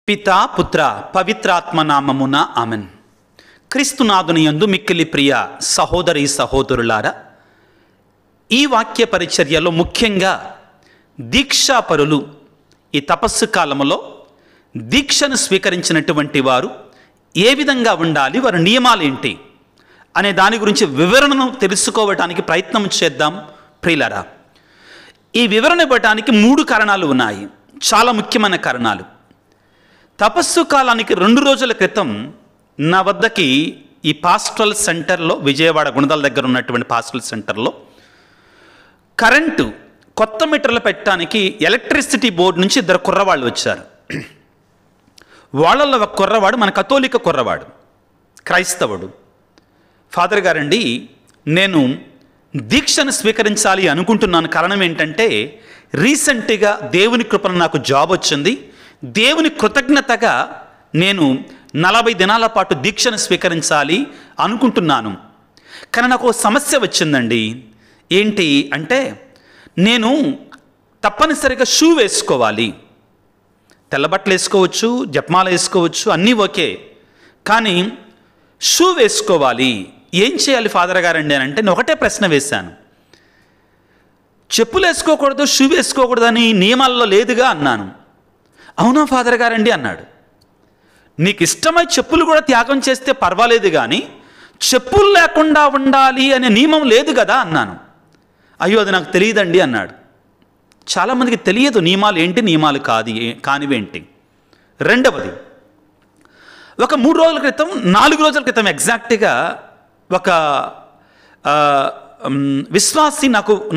పితా పుత్ర పవిత్రాత్మ నామమున ఆమెన్. క్రీస్తునాథుని యందు మిక్కిలి ప్రియ సహోదరి సహోదరులారా, ఈ వాక్య పరిచర్యలో ముఖ్యంగా దీక్షాపరులు ఈ తపస్సు కాలంలో దీక్షను స్వీకరించినటువంటి వారు ఏ విధంగా ఉండాలి, వారి నియమాలు ఏంటి అనే దాని గురించి వివరణను తెలుసుకోవడానికి ప్రయత్నం చేద్దాం. ప్రియులారా, ఈ వివరణ ఇవ్వడానికి 3 కారణాలు ఉన్నాయి, చాలా ముఖ్యమైన కారణాలు. తపస్సు కాలానికి 2 రోజుల క్రితం నా వద్దకి ఈ పాస్టల్ సెంటర్లో, విజయవాడ గుణదల దగ్గర ఉన్నటువంటి పాస్టల్ సెంటర్లో కరెంటు కొత్త మీటర్లు పెట్టడానికి ఎలక్ట్రిసిటీ బోర్డు నుంచి 2 కుర్రవాళ్ళు వచ్చారు. వాళ్ళల్లో ఒక కుర్రవాడు మన కథోలిక కుర్రవాడు, క్రైస్తవుడు. ఫాదర్ గారండి, నేను దీక్షను స్వీకరించాలి అనుకుంటున్నాను. కారణం ఏంటంటే రీసెంట్గా దేవుని కృపను నాకు జాబ్ వచ్చింది. దేవుని కృతజ్ఞతగా నేను 40 దినాల పాటు దీక్షను స్వీకరించాలి అనుకుంటున్నాను. కానీ నాకు సమస్య వచ్చిందండి. ఏంటి అంటే, నేను తప్పనిసరిగా షూ వేసుకోవాలి. తెల్లబట్టలు వేసుకోవచ్చు, జపమాల వేసుకోవచ్చు, అన్నీ ఓకే. కానీ షూ వేసుకోవాలి. ఏం చేయాలి ఫాదర్ గారండి అని అంటే, నేను ఒకటే ప్రశ్న వేశాను. చెప్పులు వేసుకోకూడదు, షూ వేసుకోకూడదని నియమాల్లో లేదుగా అన్నాను. అవునా ఫాదర్ గారండి అన్నాడు. నీకు ఇష్టమై చెప్పులు కూడా త్యాగం చేస్తే పర్వాలేదు, కానీ చెప్పులు లేకుండా ఉండాలి అనే నియమం లేదు కదా అన్నాను. అయ్యో, అది నాకు తెలియదండి అన్నాడు. చాలామందికి తెలియదు నియమాలు ఏంటి, నియమాలు కానివేంటి. రెండవది, ఒక 3 రోజుల క్రితం, 4 రోజుల క్రితం ఎగ్జాక్ట్గా ఒక విశ్వాసి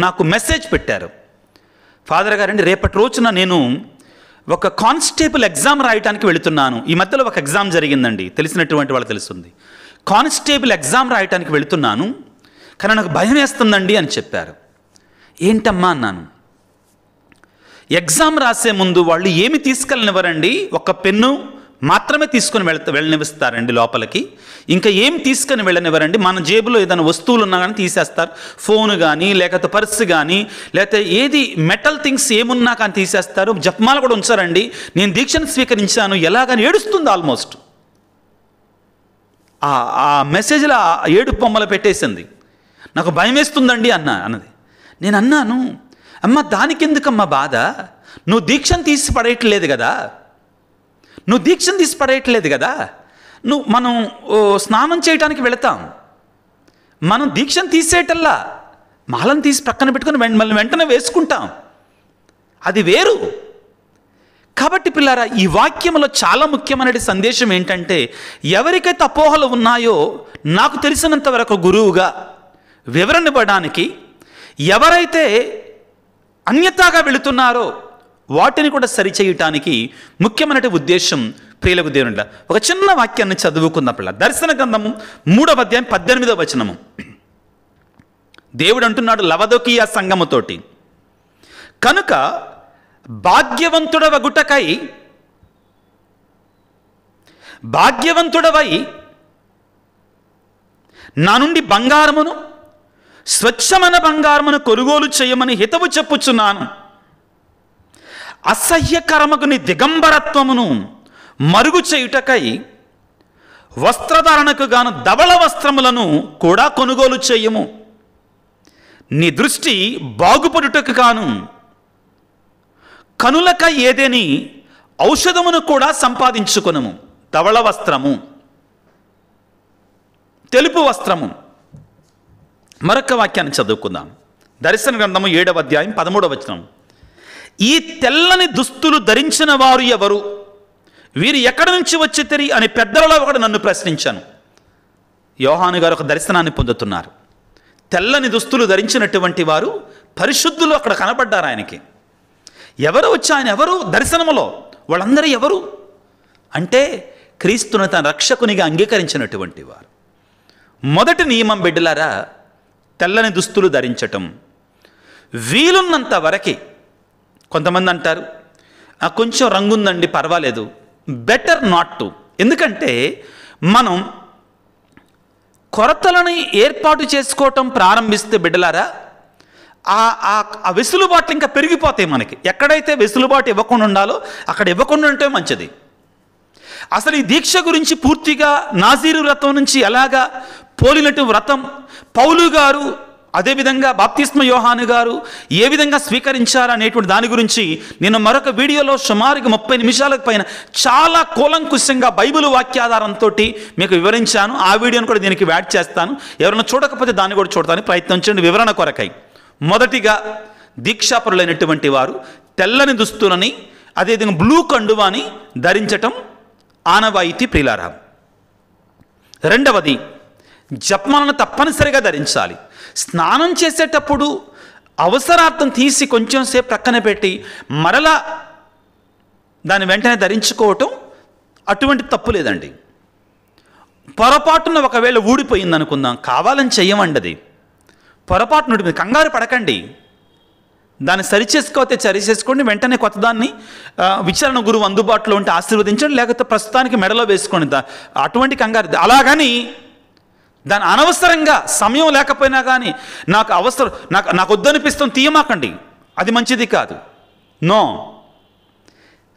నాకు మెసేజ్ పెట్టారు. ఫాదర్ గారండి, రేపటి రోజున నేను ఒక కానిస్టేబుల్ ఎగ్జామ్ రాయడానికి వెళుతున్నాను. ఈ మధ్యలో ఒక ఎగ్జామ్ జరిగిందండి, తెలిసినటువంటి వాళ్ళు తెలుస్తుంది. కానిస్టేబుల్ ఎగ్జామ్ రాయడానికి వెళుతున్నాను, కానీ నాకు భయం వేస్తుందండి అని చెప్పారు. ఏంటమ్మా అన్నాను. ఎగ్జామ్ రాసే ముందు వాళ్ళు ఏమి తీసుకెళ్ళనివ్వరండి, ఒక పెన్ను మాత్రమే తీసుకొని వెళ్ళనిస్తారండి లోపలికి. ఇంకా ఏం తీసుకొని వెళ్ళనివ్వరండి. మన జేబులో ఏదైనా వస్తువులు ఉన్నా కానీ తీసేస్తారు. ఫోన్ కానీ, లేకపోతే పర్సు కానీ, లేకపోతే ఏది మెటల్ థింగ్స్ ఏమున్నా కానీ తీసేస్తారు. జపమాల కూడా ఉంచారండి. నేను దీక్షను స్వీకరించాను ఎలాగని ఏడుస్తుంది. ఆల్మోస్ట్ ఆ మెసేజ్లో 7 బొమ్మలు పెట్టేసింది. నాకు భయం వేస్తుందండి అన్నది. నేను అన్నాను, అమ్మ దానికి ఎందుకమ్మా బాధ? నువ్వు దీక్షను తీసి పడేయట్లేదు కదా, మనం స్నానం చేయడానికి వెళతాం. మనం దీక్షను తీసేయటల్లా మాలను తీసి పక్కన పెట్టుకుని మళ్ళీ వెంటనే వేసుకుంటాం. అది వేరు. కాబట్టి పిల్లారా, ఈ వాక్యంలో చాలా ముఖ్యమైన సందేశం ఏంటంటే, ఎవరికైతే అపోహలు ఉన్నాయో నాకు తెలిసినంత వరకు గురువుగా వివరణ ఇవ్వడానికి, ఎవరైతే అన్యతాగా వెళుతున్నారో వాటిని కూడా సరిచేయటానికి ముఖ్యమైన ఉద్దేశం. ప్రియులకు దేవునిలా ఒక చిన్న వాక్యాన్ని చదువుకుందాం పిల్ల. దర్శన గ్రంథము 3వ అధ్యాయం 18వ వచనము. దేవుడు అంటున్నాడు లవదోకియా సంఘముతోటి, కనుక భాగ్యవంతుడవై నా నుండి బంగారమును, స్వచ్ఛమైన బంగారమును కొనుగోలు చేయమని హితవు చెప్పుచున్నాను. అసహ్యకరమగు నీ దిగంబరత్వమును మరుగు చేయుటకై వస్త్రధారణకు గాను ధవళ వస్త్రములను కూడా కొనుగోలు చేయము. నీ దృష్టి బాగుపడుటకు గాను కనులక ఏదేని ఔషధమును కూడా సంపాదించుకొనుము. ధవళ వస్త్రము, తెలుపు వస్త్రము. మరొక వాక్యాన్ని చదువుకుందాం. దర్శన గ్రంథము 7వ అధ్యాయం 13వ వచనం. ఈ తెల్లని దుస్తులు ధరించిన వారు ఎవరు? వీరు ఎక్కడి నుంచి వచ్చితిరి అని పెద్దలలో ఒకడు నన్ను ప్రశ్నించాను. యోహాను గారు ఒక దర్శనాన్ని పొందుతున్నారు. తెల్లని దుస్తులు ధరించినటువంటి వారు పరిశుద్ధులు అక్కడ కనపడ్డారు ఆయనకి. ఎవరు వచ్చి ఆయన ఎవరు దర్శనములో? వాళ్ళందరూ ఎవరు అంటే, క్రీస్తును తన రక్షకునిగా అంగీకరించినటువంటి వారు. మొదటి నియమం బిడ్డలారా, తెల్లని దుస్తులు ధరించటం. వీలున్నంత వరకే. కొంతమంది అంటారు, కొంచెం రంగుందండి పర్వాలేదు, బెటర్ నాట్ టు. ఎందుకంటే మనం కొరతలను ఏర్పాటు చేసుకోవటం ప్రారంభిస్తే బిడ్డలారా, ఆ వెసులుబాట్లు ఇంకా పెరిగిపోతాయి మనకి. ఎక్కడైతే వెసులుబాటు ఇవ్వకుండా ఉండాలో అక్కడ ఇవ్వకుండా ఉంటే మంచిది. అసలు ఈ దీక్ష గురించి పూర్తిగా నాజీరు వ్రతం నుంచి ఎలాగా పోలినట్టు వ్రతం పౌలు గారు, అదేవిధంగా బాప్తిస్మ యోహాను గారు ఏ విధంగా స్వీకరించారనేటువంటి దాని గురించి నేను మరొక వీడియోలో సుమారుగా 30 నిమిషాలకు పైన చాలా కూలంకుషంగా బైబిల్ వాక్యాధారంతో మీకు వివరించాను. ఆ వీడియోను కూడా దీనికి యాడ్ చేస్తాను. ఎవరైనా చూడకపోతే దాన్ని కూడా చూడటానికి ప్రయత్నించండి వివరణ కొరకై. మొదటిగా దీక్షాపరులైనటువంటి వారు తెల్లని దుస్తులని, అదేవిధంగా బ్లూ కండువాని ధరించటం ఆనవాయితీ ప్రియులారా. రెండవది, జపమాలను తప్పనిసరిగా ధరించాలి. స్నానం చేసేటప్పుడు అవసరార్థం తీసి కొంచెం సేపు ప్రక్కన పెట్టి మరలా దాన్ని వెంటనే ధరించుకోవటం అటువంటి తప్పు లేదండి. పొరపాటున ఒకవేళ ఊడిపోయింది అనుకుందాం, కావాలని చెయ్యమండి. అది పొరపాటున ఊడిపోయింది, కంగారు పడకండి. దాన్ని సరిచేసుకోతే సరిచేసుకోండి, వెంటనే కొత్తదాన్ని విచారణ గురువు అందుబాటులో ఉంటే ఆశీర్వదించండి, లేకపోతే ప్రస్తుతానికి మెడలో వేసుకోండి. అటువంటి కంగారు అలాగని దాని అనవసరంగా సమయం లేకపోయినా కానీ నాకు అవసరం నాకు వద్దనిపిస్తుంది తీయమాకండి, అది మంచిది కాదు. నో,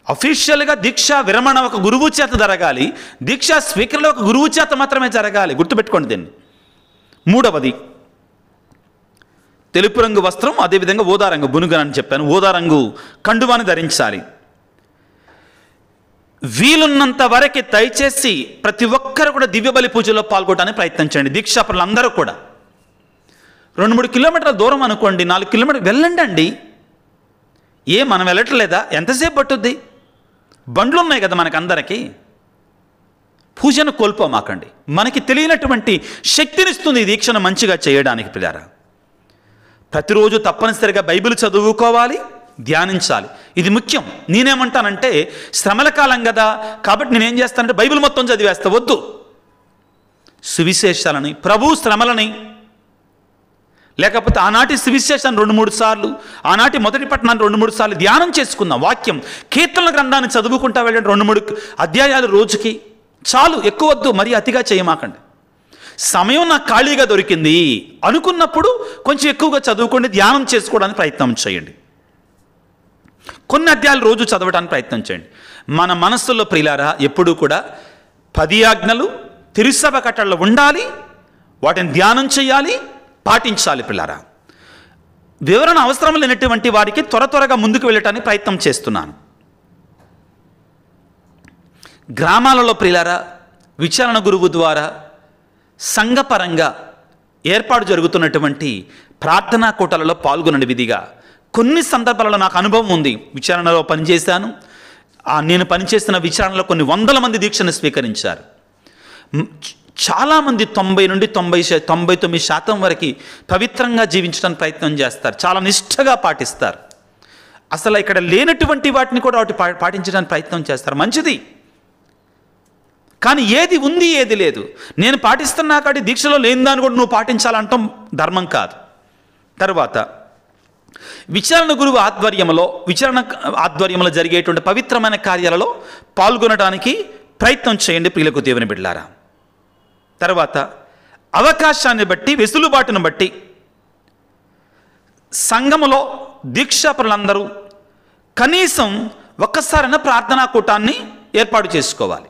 అఫీషియల్గా దీక్ష విరమణ ఒక గురువు చేత జరగాలి, దీక్షా స్వీకరణ ఒక గురువు చేత మాత్రమే జరగాలి, గుర్తుపెట్టుకోండి దీన్ని. మూడవది, తెలుపు రంగు వస్త్రం, అదేవిధంగా ఊదా రంగు బునుగని చెప్పాను, ఊదా రంగు కండువాని ధరించాలి. వీలున్నంత వరకు దయచేసి ప్రతి ఒక్కరు కూడా దివ్య బలి పూజలో పాల్గొనడానికి ప్రయత్నించండి. దీక్షాపరులు అందరూ కూడా 2-3 కిలోమీటర్ల దూరం అనుకోండి, 4 కిలోమీటర్లు వెళ్ళండి అండి. మనం వెళ్ళట్లేదా? ఎంతసేపు పట్టుద్ది? బండ్లు ఉన్నాయి కదా మనకందరికీ. పూజను కోల్పోమాకండి. మనకి తెలియనటువంటి శక్తినిస్తుంది ఈ దీక్షను మంచిగా చేయడానికి పిల్లారా. ప్రతిరోజు తప్పనిసరిగా బైబిల్ చదువుకోవాలి, ధ్యానించాలి, ఇది ముఖ్యం. నేనేమంటానంటే శ్రమల కాలం కదా కాబట్టి నేనేం చేస్తానంటే బైబిల్ మొత్తం చదివేస్తా. వద్దు, సువిశేషాలని, ప్రభు శ్రమలని, లేకపోతే ఆనాటి సువిశేషాన్ని 2-3 సార్లు, ఆనాటి మొదటి పట్టణాన్ని 2-3 సార్లు ధ్యానం చేసుకుందాం. వాక్యం కీర్తనల గ్రంథాన్ని చదువుకుంటా వెళ్ళండి, 2-3 అధ్యాయాలు రోజుకి చాలు, ఎక్కువ వద్దు, మరీ అతిగా చేయమాకండి. సమయం నాకు ఖాళీగా దొరికింది అనుకున్నప్పుడు కొంచెం ఎక్కువగా చదువుకోండి, ధ్యానం చేసుకోవడానికి ప్రయత్నం చేయండి. కొన్ని అధ్యాయాలు రోజు చదవడానికి ప్రయత్నం చేయండి. మన మనస్సులో ప్రియులారా ఎప్పుడూ కూడా 10 ఆజ్ఞలు తిరుసభ కట్టడలో ఉండాలి, వాటిని ధ్యానం చేయాలి, పాటించాలి పిల్లారా. వివరణ అవసరం లేనటువంటి వారికి త్వరగా ముందుకు వెళ్ళటానికి ప్రయత్నం చేస్తున్నాను. గ్రామాలలో ప్రియులారా విచారణ గురువు ద్వారా సంఘపరంగా ఏర్పాటు జరుగుతున్నటువంటి ప్రార్థనా కూటలలో పాల్గొనని విధిగా కొన్ని సందర్భాలలో నాకు అనుభవం ఉంది. విచారణలో పనిచేశాను. నేను పనిచేస్తున్న విచారణలో కొన్ని 100 మంది దీక్షను స్వీకరించారు. చాలామంది 90 నుండి 99% వరకు పవిత్రంగా జీవించడానికి ప్రయత్నం చేస్తారు, చాలా నిష్ఠగా పాటిస్తారు. అసలు ఇక్కడ లేనటువంటి వాటిని కూడా పాటించడానికి ప్రయత్నం చేస్తారు, మంచిది. కానీ ఏది ఉంది ఏది లేదు, నేను పాటిస్తున్నా కాబట్టి దీక్షలో లేని దాన్ని కూడా నువ్వు పాటించాలంటాం ధర్మం కాదు. తర్వాత విచారణ గురువు ఆధ్వర్యంలో జరిగేటువంటి పవిత్రమైన కార్యాలలో పాల్గొనడానికి ప్రయత్నం చేయండి ప్రియులకు దేవుని బిడ్డలారా. తర్వాత అవకాశాన్ని బట్టి, వెసులుబాటును బట్టి సంఘములో దీక్షాపరులందరూ కనీసం ఒక్కసారైనా ప్రార్థనా కూటాన్ని ఏర్పాటు చేసుకోవాలి.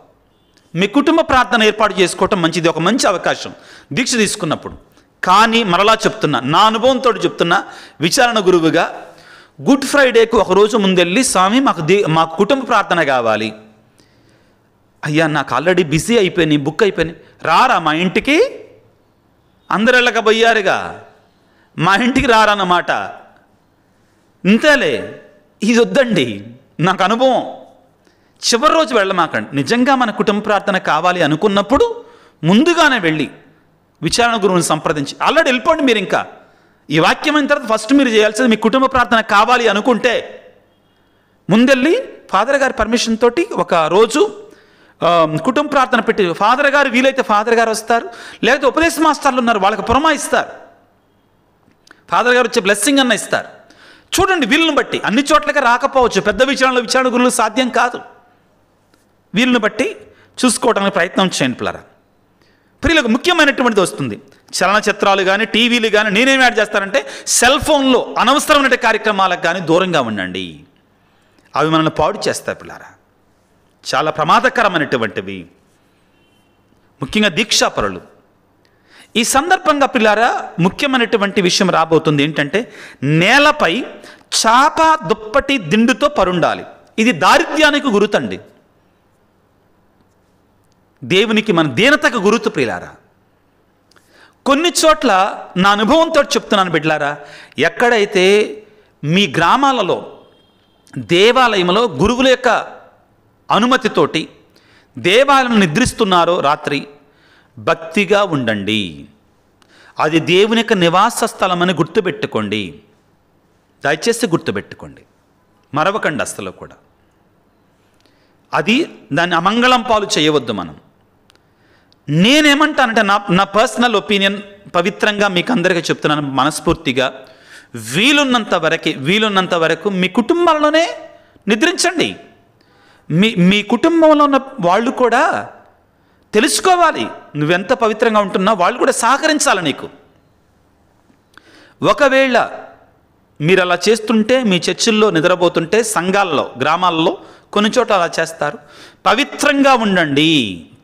మీ కుటుంబ ప్రార్థన ఏర్పాటు చేసుకోవటం మంచిది, ఒక మంచి అవకాశం దీక్ష తీసుకున్నప్పుడు. కానీ మరలా చెప్తున్నా, నా అనుభవంతో చెప్తున్నా, విచారణ గురువుగా గుడ్ ఫ్రైడేకు ఒకరోజు ముందెళ్ళి స్వామి మాకు కుటుంబ ప్రార్థన కావాలి. అయ్యా నాకు ఆల్రెడీ బిజీ అయిపోయినాయి, బుక్ అయిపోయినాయి, రారా మా ఇంటికి, అందరు వెళ్ళకపోయారుగా, మా ఇంటికి రారన్నమాట. ఇంతేలే, ఇది వద్దండి, నాకు అనుభవం. చివరి రోజు వెళ్ళమాకండి. నిజంగా మన కుటుంబ ప్రార్థన కావాలి అనుకున్నప్పుడు ముందుగానే వెళ్ళి విచారణ గురువుని సంప్రదించి ఆల్రెడీ వెళ్ళిపోండి. మీరు ఇంకా ఈ వాక్యం అయిన తర్వాత ఫస్ట్ మీరు చేయాల్సింది, మీ కుటుంబ ప్రార్థన కావాలి అనుకుంటే ముందెళ్ళి ఫాదర్ గారి పర్మిషన్ తోటి ఒక రోజు కుటుంబ ప్రార్థన పెట్టి, ఫాదర్ గారు వీలైతే ఫాదర్ గారు వస్తారు, లేకపోతే ఉపదేశ మాస్టర్లు ఉన్నారు వాళ్ళకి పురమాయిస్తారు, ఫాదర్ గారు వచ్చే బ్లెస్సింగ్ అన్న ఇస్తారు. చూడండి వీళ్ళని బట్టి, అన్ని చోట్లకి రాకపోవచ్చు, పెద్ద విచారణ గురువులు సాధ్యం కాదు. వీళ్ళని బట్టి చూసుకోవడానికి ప్రయత్నం చేయండి పిల్లరా. ప్రియులకు ముఖ్యమైనటువంటిది వస్తుంది, చలనచిత్రాలు కానీ టీవీలు కానీ. నేనేం యాడ్ చేస్తానంటే సెల్ ఫోన్లో అనవసరమైన కార్యక్రమాలకు కానీ దూరంగా ఉండండి, అవి మనల్ని పాడు చేస్తాయి పిల్లారా. చాలా ప్రమాదకరమైనటువంటివి, ముఖ్యంగా దీక్షాపరులు. ఈ సందర్భంగా పిల్లారా ముఖ్యమైనటువంటి విషయం రాబోతుంది. ఏంటంటే నేలపై చాప దుప్పటి దిండుతో పరుండాలి. ఇది దారిద్ర్యానికి గురుతండి, దేవునికి మన దీనతకు గురుతు ప్రియులారా. కొన్ని చోట్ల నా అనుభవంతో చెప్తున్నాను బిడ్డలారా, ఎక్కడైతే మీ గ్రామాలలో దేవాలయంలో గురువుల యొక్క అనుమతితోటి దేవాలయం నిద్రిస్తున్నారో రాత్రి భక్తిగా ఉండండి. అది దేవుని యొక్క నివాస స్థలం అని గుర్తుపెట్టుకోండి. దయచేసి గుర్తుపెట్టుకోండి, మరవకండి అస్సలు కూడా. అది దాన్ని అమంగళం పాలు చేయవద్దు మనం. నేనేమంటానంటే నా పర్సనల్ ఒపీనియన్ పవిత్రంగా మీకు అందరికీ చెప్తున్నాను మనస్ఫూర్తిగా, వీలున్నంత వరకు మీ కుటుంబాల్లోనే నిద్రించండి. మీ కుటుంబంలో ఉన్న వాళ్ళు కూడా తెలుసుకోవాలి నువ్వెంత పవిత్రంగా ఉంటున్నా, వాళ్ళు కూడా సహకరించాలి నీకు. ఒకవేళ మీరు అలా చేస్తుంటే, మీ చర్చిల్లో నిద్రపోతుంటే, సంఘాల్లో గ్రామాల్లో కొన్ని చోట్ల అలా చేస్తారు. పవిత్రంగా ఉండండి,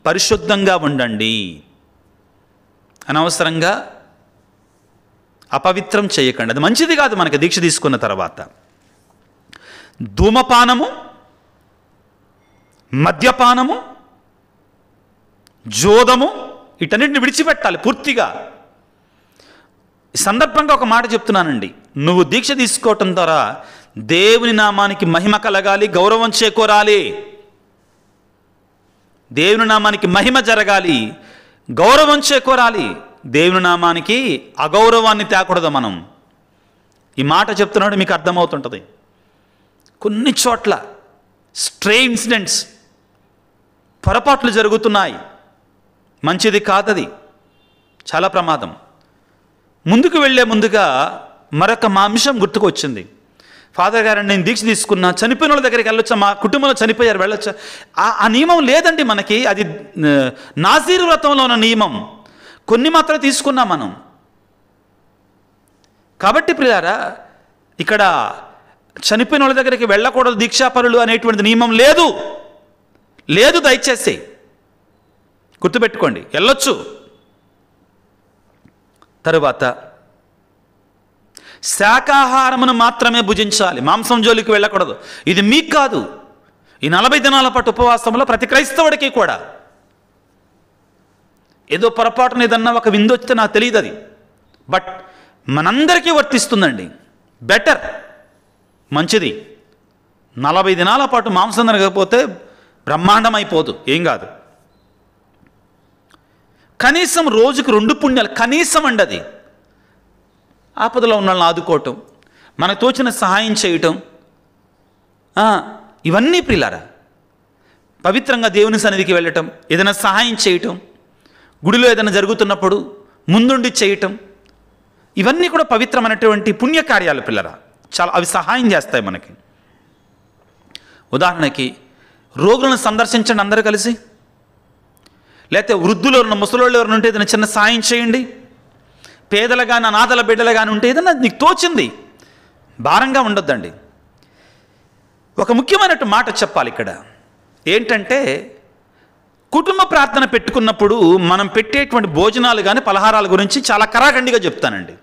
పరిశుద్ధంగా ఉండండి, అనవసరంగా అపవిత్రం చేయకండి. అది మంచిది కాదు మనకి దీక్ష తీసుకున్న తర్వాత. ధూమపానము, మద్యపానము, జోదము వీటన్నిటిని విడిచిపెట్టాలి పూర్తిగా. ఈ సందర్భంగా ఒక మాట చెప్తున్నానండి, నువ్వు దీక్ష తీసుకోవటం ద్వారా దేవుని నామానికి మహిమ కలగాలి, గౌరవం చేకూరాలి. దేవుని నామానికి మహిమ జరగాలి, గౌరవం చేకూరాలి. దేవుని నామానికి అగౌరవాన్ని తేకూడదు మనం. ఈ మాట చెప్తున్నాడు మీకు అర్థమవుతుంటుంది. కొన్ని చోట్ల స్ట్రే ఇన్సిడెంట్స్, పొరపాట్లు జరుగుతున్నాయి. మంచిది కాదది, చాలా ప్రమాదం. ముందుకు వెళ్ళే ముందుగా మరొక మా అంశం గుర్తుకు వచ్చింది. ఫాదర్ గారు, నేను దీక్ష తీసుకున్నా, చనిపోయిన వాళ్ళ దగ్గరికి వెళ్ళొచ్చా, మా కుటుంబంలో చనిపోయారు వెళ్ళొచ్చా? ఆ నియమం లేదండి మనకి. అది నాజీరు వ్రతంలో ఉన్న నియమం. కొన్ని మాత్రమే తీసుకున్నాం మనం. కాబట్టి ప్రియారా, ఇక్కడ చనిపోయిన వాళ్ళ దగ్గరికి వెళ్ళకూడదు దీక్షాపరులు అనేటువంటి నియమం లేదు. దయచేసి గుర్తుపెట్టుకోండి, వెళ్ళొచ్చు. తరువాత శాకాహారమును మాత్రమే భుజించాలి, మాంసం జోలికి వెళ్ళకూడదు. ఇది మీకు కాదు, ఈ 40 దినాల పాటు ఉపవాసంలో ప్రతి క్రైస్తవుడికి కూడా. ఏదో పొరపాటున ఏదన్నా ఒక విందు వస్తే నాకు తెలియదు అది, బట్ మనందరికీ వర్తిస్తుందండి. బెటర్, మంచిది. 40 దినాల పాటు మాంసం తినకపోతే బ్రహ్మాండం అయిపోదు, ఏం కాదు. కనీసం రోజుకు 2 పుణ్యాలు కనీసం అండి. అది ఆపదలో ఉన్న వాళ్ళని ఆదుకోవటం, మనకు తోచిన సహాయం చేయటం, ఇవన్నీ ప్రియులారా. పవిత్రంగా దేవుని సన్నిధికి వెళ్ళటం, ఏదైనా సహాయం చేయటం, గుడిలో ఏదైనా జరుగుతున్నప్పుడు ముందుండి చేయటం, ఇవన్నీ కూడా పవిత్రమైనటువంటి పుణ్యకార్యాలు పిల్లరా. చాలా అవి సహాయం చేస్తాయి మనకి. ఉదాహరణకి రోగులను సందర్శించండి అందరూ కలిసి, లేకపోతే వృద్ధులు ఉన్న ముసలోళ్ళు ఎవరైనా ఉంటే ఏదైనా చిన్న సాయం చేయండి. పేదలు కానీ అనాథల బిడ్డలు కానీ ఉంటే ఏదైనా నీకు తోచింది, భారంగా ఉండొద్దండి. ఒక ముఖ్యమైన మాట చెప్పాలి ఇక్కడ. ఏంటంటే కుటుంబ ప్రార్థన పెట్టుకున్నప్పుడు మనం పెట్టేటువంటి భోజనాలు కానీ పలహారాల గురించి చాలా కరాఖండిగా చెప్తానండి.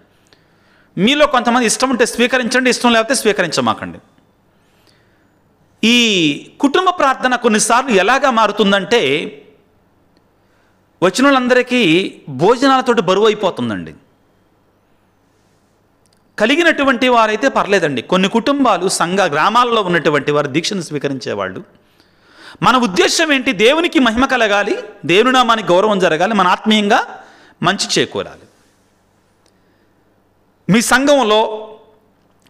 మీలో కొంతమంది ఇష్టం ఉంటే స్వీకరించండి, ఇష్టం లేకపోతే స్వీకరించమాకండి. ఈ కుటుంబ ప్రార్థన కొన్నిసార్లు ఎలాగా మారుతుందంటే, వచ్చిన వాళ్ళందరికీ భోజనాలతోటి బరువు అయిపోతుందండి. కలిగినటువంటి వారైతే పర్లేదండి. కొన్ని కుటుంబాలు గ్రామాల్లో ఉన్నటువంటి వారు దీక్షను స్వీకరించేవాళ్ళు. మన ఉద్దేశం ఏంటి? దేవునికి మహిమ కలగాలి, దేవుని నామానికి గౌరవం జరగాలి, మన ఆత్మీయంగా మంచి చేకూరాలి. మీ సంఘంలో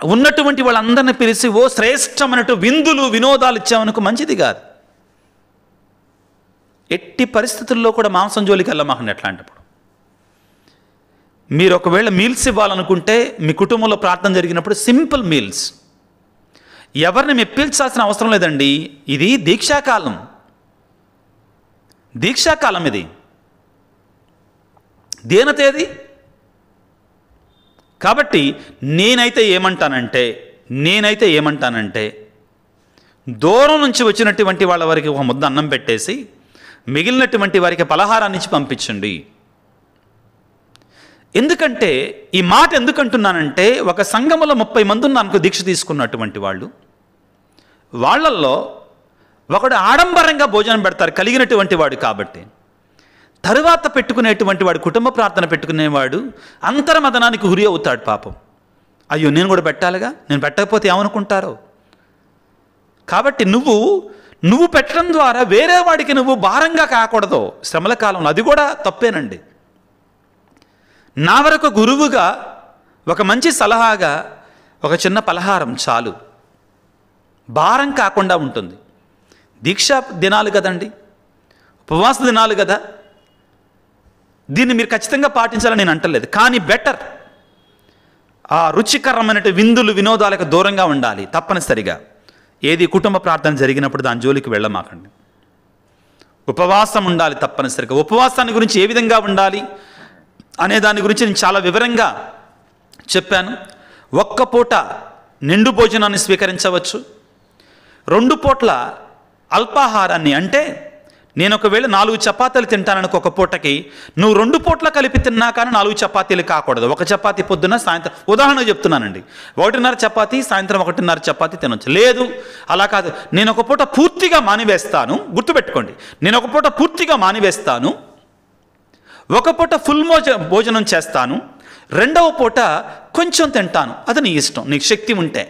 ఉన్నటువంటి వాళ్ళందరినీ పిలిచి ఓ శ్రేష్టమైనటు విందులు వినోదాలు ఇచ్చామనుకో, మంచిది కాదు. ఎట్టి పరిస్థితుల్లో కూడా మాంసం జోలికి వెళ్ళమాకండి. ఎట్లాంటప్పుడు మీరు ఒకవేళ మీల్స్ ఇవ్వాలనుకుంటే, మీ కుటుంబంలో ప్రార్థన జరిగినప్పుడు సింపుల్ మీల్స్, ఎవరిని మెప్పించాల్సిన అవసరం లేదండి. ఇది దీక్షాకాలం, ఇది దేనతేది. కాబట్టి నేనైతే ఏమంటానంటే దూరం నుంచి వచ్చినటువంటి వాళ్ళ వారికి ఒక ముద్ద అన్నం పెట్టేసి మిగిలినటువంటి వారికి పలహారాన్ని ఇచ్చి పంపించండి. ఎందుకంటే ఈ మాట ఎందుకంటున్నానంటే, ఒక సంఘములో 30 మంది ఉన్నానికి దీక్ష తీసుకున్నటువంటి వాళ్ళు, వాళ్ళల్లో ఒకడు ఆడంబరంగా భోజనం పెడతారు కలిగినటువంటి వాడు కాబట్టి, తరువాత పెట్టుకునేటువంటి వాడు, కుటుంబ ప్రార్థన పెట్టుకునేవాడు అంతర్మదనానికి గురి అవుతాడు పాపం. అయ్యో నేను కూడా పెట్టాలిగా, నేను పెట్టకపోతే ఏమనుకుంటారో. కాబట్టి నువ్వు పెట్టడం ద్వారా వేరే వాడికి నువ్వు భారంగా కాకూడదు శ్రమల కాలంలో. అది కూడా తప్పేనండి. నా వరకు గురువుగా ఒక మంచి సలహాగా ఒక చిన్న పలహారం చాలు, భారం కాకుండా ఉంటుంది. దీక్షా దినాలు కదండి, ఉపవాస దినాలు కదా, దీన్ని మీరు ఖచ్చితంగా పాటించాలని నేను అంటలేదు. కానీ బెటర్, ఆ రుచికరమైన విందులు వినోదాలకు దూరంగా ఉండాలి తప్పనిసరిగా. ఏది కుటుంబ ప్రార్థన జరిగినప్పుడు దాని జోలికి వెళ్ళమాకండి. ఉపవాసం ఉండాలి తప్పనిసరిగా. ఉపవాసాన్ని గురించి ఏ విధంగా ఉండాలి అనే దాని గురించి నేను చాలా వివరంగా చెప్పాను. ఒక్క పూట నిండు భోజనాన్ని స్వీకరించవచ్చు, 2 పూట్ల అల్పాహారాన్ని, అంటే నేను ఒకవేళ 4 చపాతీలు తింటాననుకో ఒక పూటకి, నువ్వు 2 పూట్ల కలిపి తిన్నా కానీ 4 చపాతీలు కాకూడదు. 1 చపాతీ పొద్దున్న, సాయంత్రం. ఉదాహరణకు చెప్తున్నానండి, 1:30 చపాతీ, సాయంత్రం 1:30 చపాతీ తినొచ్చు. లేదు అలా కాదు, నేను ఒక పూట పూర్తిగా మానివేస్తాను, గుర్తుపెట్టుకోండి, నేను ఒక పూట పూర్తిగా మానివేస్తాను, ఒక పూట ఫుల్ భోజనం చేస్తాను, 2వ పూట కొంచెం తింటాను, అది నీ ఇష్టం, నీకు శక్తి ఉంటే.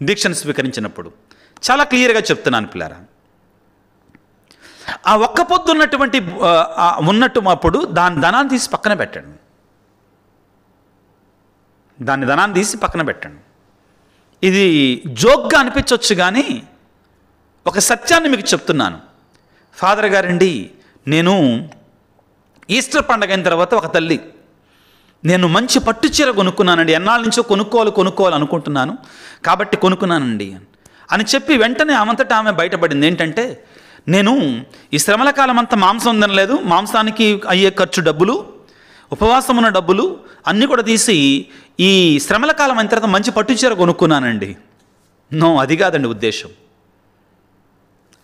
దీక్షను స్వీకరించినప్పుడు చాలా క్లియర్గా చెప్తున్నాను పిల్లారా. ఆ ఒక్క పొద్దు ఉన్నట్టు అప్పుడు దాని ధనాన్ని తీసి పక్కన పెట్టండి, దాని ధనాన్ని తీసి పక్కన పెట్టండి. ఇది జోక్గా అనిపించవచ్చు కానీ ఒక సత్యాన్ని మీకు చెప్తున్నాను. ఫాదర్ గారండి, నేను ఈస్టర్ పండగ అయిన తర్వాత ఒక తల్లి, నేను మంచి పట్టు చీర కొనుక్కున్నానండి, ఎన్నాళ్ళ నుంచో కొనుక్కోవాలి అనుకుంటున్నాను కాబట్టి కొనుక్కున్నానండి అని చెప్పి వెంటనే ఆమంతటా ఆమె బయటపడింది. ఏంటంటే, నేను ఈ శ్రమల కాలం అంతా మాంసం తినలేదు, మాంసానికి అయ్యే ఖర్చు డబ్బులు, ఉపవాసం ఉన్న డబ్బులు అన్నీ కూడా తీసి ఈ శ్రమల కాలం అయిన తర్వాత మంచి పట్టు చీర కొనుక్కున్నానండి. నో, అది కాదండి ఉద్దేశం,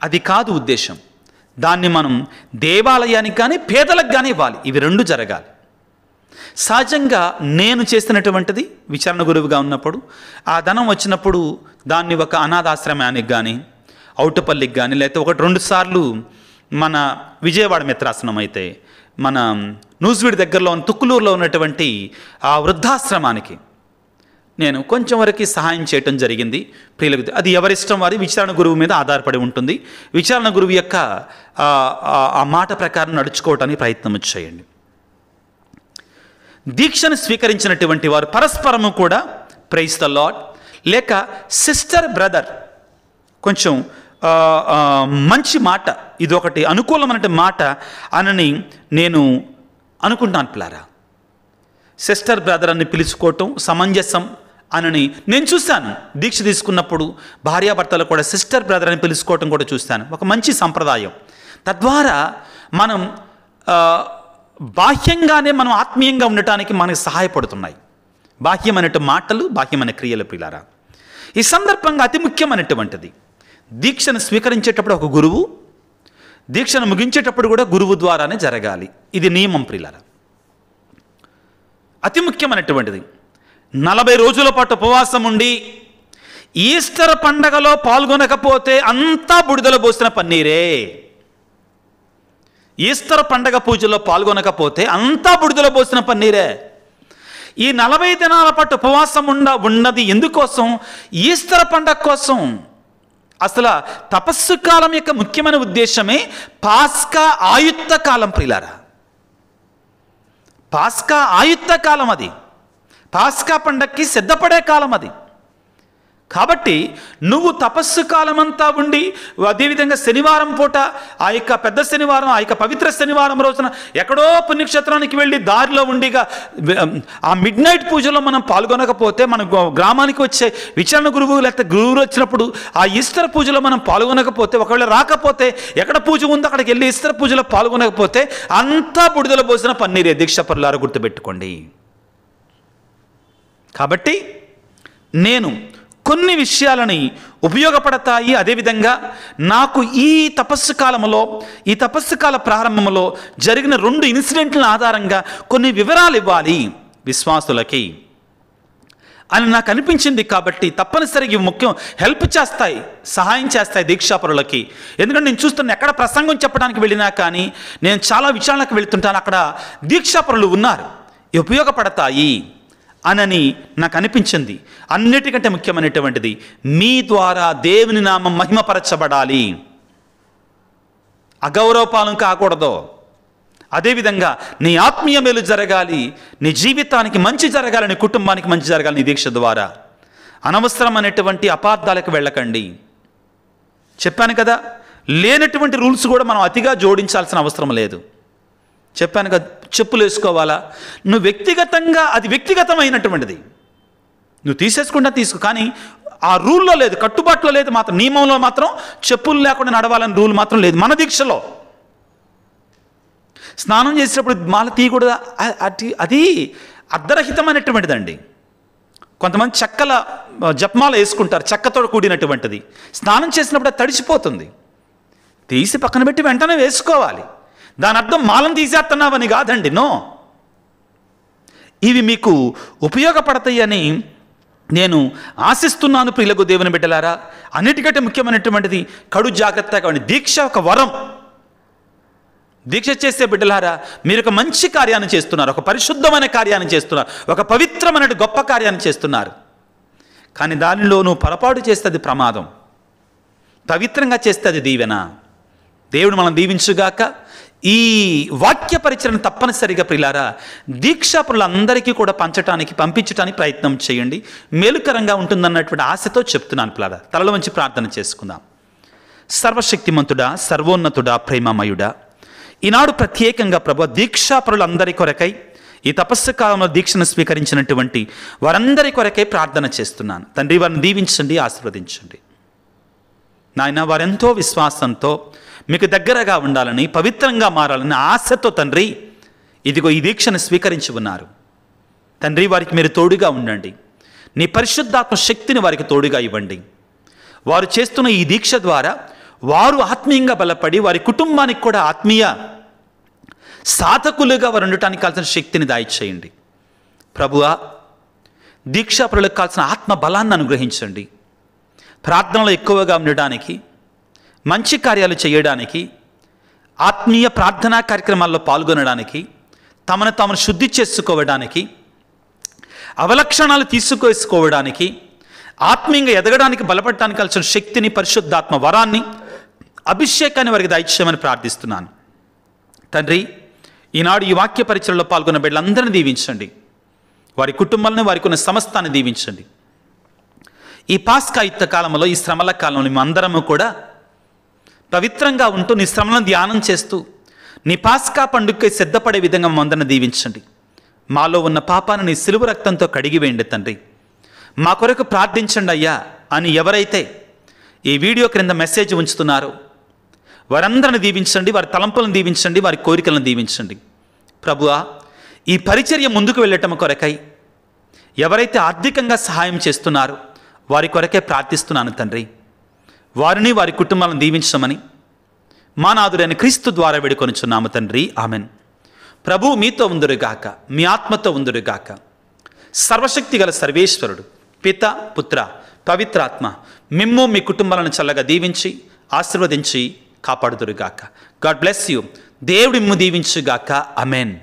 అది కాదు ఉద్దేశం. దాన్ని మనం దేవాలయానికి కానీ పేదలకు కానీ ఇవ్వాలి. ఇవి 2 జరగాలి. సహజంగా నేను చేస్తున్నటువంటిది విచారణ గురువుగా ఉన్నప్పుడు ఆ ధనం వచ్చినప్పుడు దాన్ని ఒక అనాథాశ్రమానికి కానీ, ఔటపల్లికి కానీ, లేకపోతే 1-2 సార్లు మన విజయవాడ మిత్రాసనం అయితే మన నూజివీడు దగ్గరలో ఉన్న తుక్కులూరులో ఉన్నటువంటి ఆ వృద్ధాశ్రమానికి నేను కొంచెం వరకు సహాయం చేయటం జరిగింది ప్రియులకు. అది ఎవరిష్టం వారి, విచారణ గురువు మీద ఆధారపడి ఉంటుంది. విచారణ గురువు యొక్క ఆ మాట ప్రకారం నడుచుకోవటానికి ప్రయత్నం చేయండి. దీక్షను స్వీకరించినటువంటి వారు పరస్పరము కూడా ప్రైజ్ ద లార్డ్ లేక సిస్టర్ బ్రదర్, కొంచెం మంచి మాట, ఇది ఒకటి అనుకూలమైన మాట అని నేను అనుకుంటాను పిల్లారా. సిస్టర్ బ్రదర్ అని పిలుచుకోవటం సమంజసం అని నేను చూశాను. దీక్ష తీసుకున్నప్పుడు భార్యాభర్తలు కూడా సిస్టర్ బ్రదర్ అని పిలుచుకోవటం కూడా చూస్తాను. ఒక మంచి సంప్రదాయం. తద్వారా మనం బాహ్యంగానే మనం ఆత్మీయంగా ఉండటానికి మనకు సహాయపడుతున్నాయి బాహ్యమైనటు మాటలు, బాహ్యమైన క్రియలు పిల్లారా. ఈ సందర్భంగా అతి ముఖ్యమైనటువంటిది, దీక్షను స్వీకరించేటప్పుడు ఒక గురువు, దీక్షను ముగించేటప్పుడు కూడా గురువు ద్వారానే జరగాలి. ఇది నియమం ప్రియులారా, అతి ముఖ్యమైనటువంటిది. 40 రోజుల పాటు ఉపవాసం ఉండి ఈస్టర్ పండగలో పాల్గొనకపోతే అంతా బుడిదల పోసిన పన్నీరే. ఈస్టర్ పండగ పూజలో పాల్గొనకపోతే అంతా బుడిదల పోసిన పన్నీరే. ఈ 40 దినాల పాటు ఉపవాసం ఉన్నది ఎందుకోసం? ఈస్టర్ పండగ కోసం. అసలు తపస్సు కాలం యొక్క ముఖ్యమైన ఉద్దేశమే పాస్కా ఆయుత్త కాలం ప్రియులారా. పాస్కా ఆయుత్త కాలం, అది పాస్కా పండగకి సిద్ధపడే కాలం అది. కాబట్టి నువ్వు తపస్సు కాలం అంతా ఉండి అదేవిధంగా శనివారం పూట ఆ యొక్క పెద్ద శనివారం, ఆ యొక్క పవిత్ర శనివారం రోజున ఎక్కడో పుణ్యక్షేత్రానికి వెళ్ళి దారిలో ఉండిగా ఆ మిడ్ నైట్ పూజలో మనం పాల్గొనకపోతే, మన గ్రామానికి వచ్చే విచారణ గురువు లేకపోతే గురువులు వచ్చినప్పుడు ఆ ఈస్టర్ పూజలో మనం పాల్గొనకపోతే, ఒకవేళ రాకపోతే, ఎక్కడ పూజ ఉందో అక్కడికి వెళ్ళి ఈస్టర్ పూజలో పాల్గొనకపోతే అంతా బుడిదల పోసిన పన్నీరే. దీక్షపరులారా గుర్తుపెట్టుకోండి. కాబట్టి నేను కొన్ని విషయాలని ఉపయోగపడతాయి. అదేవిధంగా నాకు ఈ తపస్సు కాల ప్రారంభంలో జరిగిన 2 ఇన్సిడెంట్ల ఆధారంగా కొన్ని వివరాలు ఇవ్వాలి విశ్వాసులకి అని నాకు అనిపించింది. కాబట్టి తప్పనిసరిగా ఇవి ముఖ్యం, హెల్ప్ చేస్తాయి, సహాయం చేస్తాయి దీక్షాపరులకి. ఎందుకంటే నేను చూస్తున్న ఎక్కడ ప్రసంగం చెప్పడానికి వెళ్ళినా కానీ, నేను చాలా విషయాలకు వెళుతుంటాను, అక్కడ దీక్షాపరులు ఉన్నారు, ఉపయోగపడతాయి అని నాకు అనిపించింది. అన్నిటికంటే ముఖ్యమైనటువంటిది, మీ ద్వారా దేవుని నామం మహిమపరచబడాలి, అగౌరవపాలం కాకూడదు. అదేవిధంగా నీ ఆత్మీయ మేలు జరగాలి, నీ జీవితానికి మంచి జరగాలి, నీ కుటుంబానికి మంచి జరగాలి. నీ దీక్ష ద్వారా అనవసరమైనటువంటి అపార్థాలకు వెళ్ళకండి. చెప్పాను కదా, లేనటువంటి రూల్స్ కూడా మనం అతిగా జోడించాల్సిన అవసరం లేదు. చెప్పాను కదా, చెప్పులు వేసుకోవాలా, నువ్వు వ్యక్తిగతంగా, అది వ్యక్తిగతమైనటువంటిది, నువ్వు తీసేసుకుంటా తీసుకో, కానీ ఆ రూల్లో లేదు, కట్టుబాటులో లేదు, మాత్రం నియమంలో మాత్రం చెప్పులు లేకుండా నడవాలని రూల్ మాత్రం లేదు. మన దీక్షలో స్నానం చేసేటప్పుడు మాల తీయకూడదు, అది అర్ధరహితమైనటువంటిదండి. కొంతమంది చెక్కల జపమాల వేసుకుంటారు, చెక్కతో కూడినటువంటిది. స్నానం చేసినప్పుడు అది తడిసిపోతుంది, తీసి పక్కన పెట్టి వెంటనే వేసుకోవాలి. దాని అర్థం మాలను తీసేస్తున్నావని కాదండి, నో. ఇవి మీకు ఉపయోగపడతాయి అని నేను ఆశిస్తున్నాను ప్రియులకు దేవుని బిడ్డలారా. అన్నిటికంటే ముఖ్యమైనటువంటిది కడు జాగ్రత్తగా ఉండి, దీక్ష ఒక వరం. దీక్ష చేసే బిడ్డలారా, మీరు ఒక మంచి కార్యాన్ని చేస్తున్నారు, ఒక పరిశుద్ధమైన కార్యాన్ని చేస్తున్నారు, ఒక పవిత్రమైన గొప్ప కార్యాన్ని చేస్తున్నారు. కానీ దానిలో నువ్వు పొరపాటు చేస్తే అది ప్రమాదం, పవిత్రంగా చేస్తే అది దీవెన. దేవుడు మనం దీవించుగాక. ఈ వాక్య పరిచయం తప్పనిసరిగా ప్రియులారా దీక్షాపరులందరికీ కూడా పంపించడానికి ప్రయత్నం చేయండి, మేలుకరంగా ఉంటుందన్నటువంటి ఆశతో చెప్తున్నాను ప్రియులారా. తలలో వంచి ప్రార్థన చేసుకుందాం. సర్వశక్తిమంతుడా, సర్వోన్నతుడా, ప్రేమమయుడా, ఈనాడు ప్రత్యేకంగా ప్రభు దీక్షాపరులందరి కొరకై, ఈ తపస్సు కాలంలో దీక్షను స్వీకరించినటువంటి వారందరి కొరకై ప్రార్థన చేస్తున్నాను తండ్రి. వారిని దీవించండి, ఆశీర్వదించండి నాయన. వారెంతో విశ్వాసంతో మీకు దగ్గరగా ఉండాలని, పవిత్రంగా మారాలని ఆశతో తండ్రి ఇదిగో ఈ దీక్షను స్వీకరించి ఉన్నారు తండ్రి. వారికి మీరు తోడుగా ఉండండి, నీ పరిశుద్ధాత్మ శక్తిని వారికి తోడుగా ఇవ్వండి. వారు చేస్తున్న ఈ దీక్ష ద్వారా వారు ఆత్మీయంగా బలపడి వారి కుటుంబానికి కూడా ఆత్మీయ సాధకులుగా వారు ఉండటానికి కావాల్సిన శక్తిని దయచేయండి ప్రభువా. దీక్షాపరులకు కావాల్సిన ఆత్మ బలాన్ని అనుగ్రహించండి. ప్రార్థనలో ఎక్కువగా ఉండడానికి, మంచి కార్యాలు చేయడానికి, ఆత్మీయ ప్రార్థనా కార్యక్రమాల్లో పాల్గొనడానికి, తమను తాము శుద్ధి చేసుకోవడానికి, అవలక్షణాలు తీసుకోవడానికి, ఆత్మీయంగా ఎదగడానికి, బలపడటానికి కావాల్సిన శక్తిని, పరిశుద్ధాత్మ వరాన్ని, అభిషేకాన్ని వారికి దయచేయమని ప్రార్థిస్తున్నాను తండ్రి. ఈనాడు ఈ వాక్య పరిచయలో పాల్గొన్న బిడ్డలందరినీ దీవించండి, వారి కుటుంబాలను, వారికి ఉన్న సమస్తాన్ని దీవించండి. ఈ పాస్కాయుక్త కాలంలో, ఈ శ్రమల కాలంలో మేమందరము కూడా పవిత్రంగా ఉంటూ నీ శ్రమలను ధ్యానం చేస్తూ నీ పాస్కా పండుగకి సిద్ధపడే విధంగా మమ్మల్ని దీవించండి. మాలో ఉన్న పాపాన్ని నీ సిలువ రక్తంతో కడిగి వేయండి తండ్రి. మా కొరకు ప్రార్థించండి అయ్యా అని ఎవరైతే ఈ వీడియో క్రింద మెసేజ్ ఉంచుతున్నారో వారందరిని దీవించండి, వారి తలంపులను దీవించండి, వారి కోరికలను దీవించండి ప్రభువా. ఈ పరిచర్య ముందుకు వెళ్ళటం కొరకై ఎవరైతే ఆర్థికంగా సహాయం చేస్తున్నారో వారి కొరకే ప్రార్థిస్తున్నాను తండ్రి. వారిని, వారి కుటుంబాలను దీవించమని మా నాథుడైన క్రీస్తు ద్వారా వేడుకొనుచున్నాము తండ్రి, ఆమెన్. ప్రభు మీతో ఉందురుగాక, మీ ఆత్మతో ఉందురుగాక. సర్వశక్తి గల సర్వేశ్వరుడు పిత, పుత్ర, పవిత్రాత్మ మిమ్ము మీ కుటుంబాలను చల్లగా దీవించి ఆశీర్వదించి కాపాడుదురుగాక. God bless you. దేవుడు మిమ్ము దీవించుగాక. ఆమెన్.